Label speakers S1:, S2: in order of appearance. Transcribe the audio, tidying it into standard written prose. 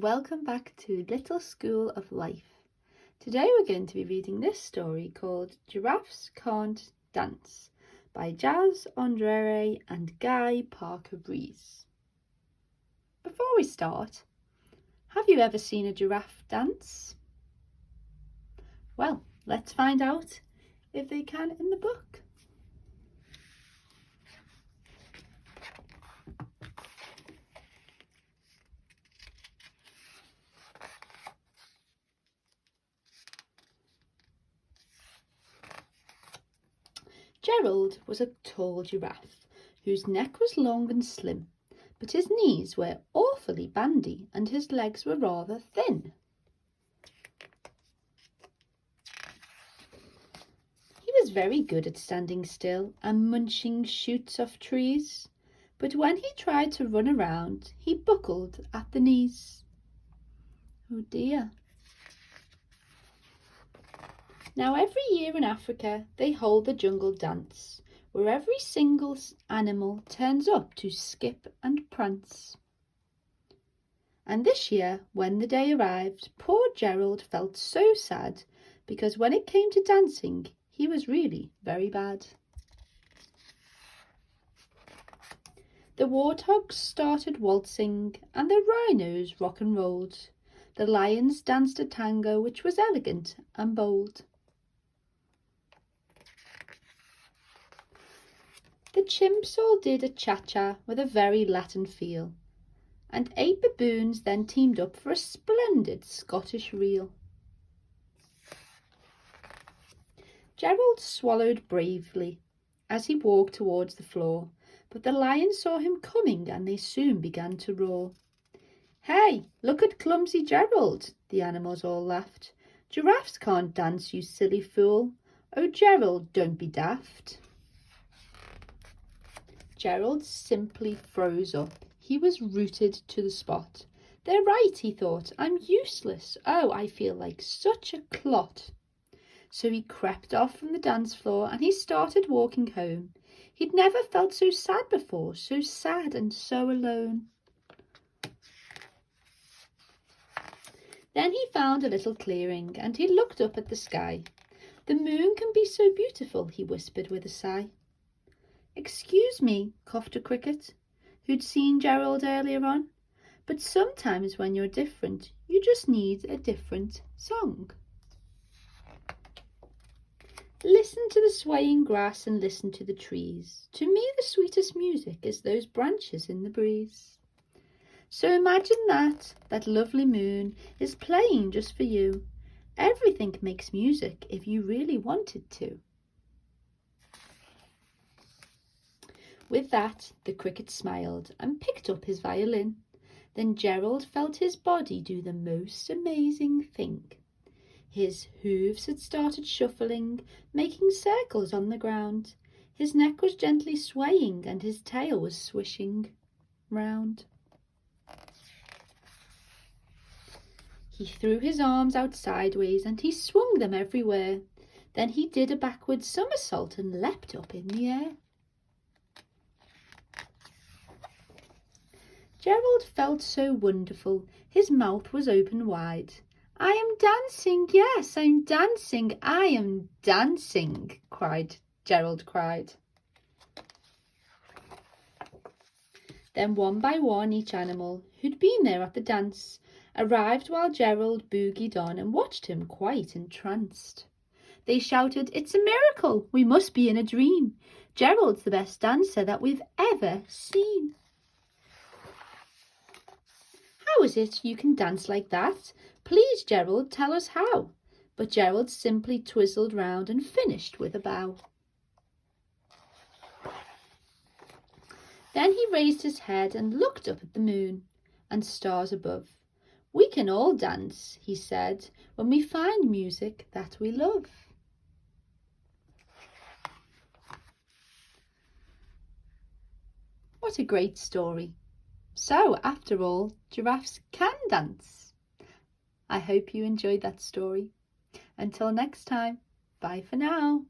S1: welcome back to Little School of Life. Today we're going to be reading this story called Giraffes Can't Dance by Jazz Andrere and Guy Parker Breeze. Before we start, have you ever seen a giraffe dance? Well, let's find out if they can in the book. Gerald was a tall giraffe whose neck was long and slim, but his knees were awfully bandy and his legs were rather thin. He was very good at standing still and munching shoots off trees, but when he tried to run around, he buckled at the knees. Oh dear. Now every year in Africa they hold the jungle dance, where every single animal turns up to skip and prance. And this year, when the day arrived, poor Gerald felt so sad, because when it came to dancing, he was really very bad. The warthogs started waltzing, and the rhinos rock and rolled. The lions danced a tango which was elegant and bold. The chimps all did a cha-cha with a very Latin feel, and 8 baboons then teamed up for a splendid Scottish reel. Gerald swallowed bravely as he walked towards the floor, but the lions saw him coming and they soon began to roar. "Hey, look at clumsy Gerald," the animals all laughed. "Giraffes can't dance, you silly fool. Oh, Gerald, don't be daft." Gerald simply froze up. He was rooted to the spot. "They're right," he thought. "I'm useless. Oh, I feel like such a clot." So he crept off from the dance floor and he started walking home. He'd never felt so sad before, so sad and so alone. Then he found a little clearing and he looked up at the sky. "The moon can be so beautiful," he whispered with a sigh. "Excuse me," coughed a cricket, who'd seen Gerald earlier on, "but sometimes when you're different, you just need a different song." Listen to the swaying grass and listen to the trees. To me the sweetest music is those branches in the breeze. So imagine that lovely moon is playing just for you. Everything makes music if you really want it to. With that, the cricket smiled and picked up his violin. Then Gerald felt his body do the most amazing thing. His hooves had started shuffling, making circles on the ground. His neck was gently swaying and his tail was swishing round. He threw his arms out sideways and he swung them everywhere. Then he did a backward somersault and leapt up in the air. Gerald felt so wonderful. His mouth was open wide. "I am dancing, yes, I'm dancing, I am dancing," Gerald cried. Then one by one each animal who'd been there at the dance arrived while Gerald boogied on and watched him quite entranced. They shouted, "It's a miracle, we must be in a dream. Gerald's the best dancer that we've ever seen." "How is it you can dance like that? Please, Gerald, tell us how." But Gerald simply twizzled round and finished with a bow. Then he raised his head and looked up at the moon and stars above. "We can all dance," he said, "when we find music that we love." What a great story. So, after all, giraffes can dance. I hope you enjoyed that story. Until next time, bye for now.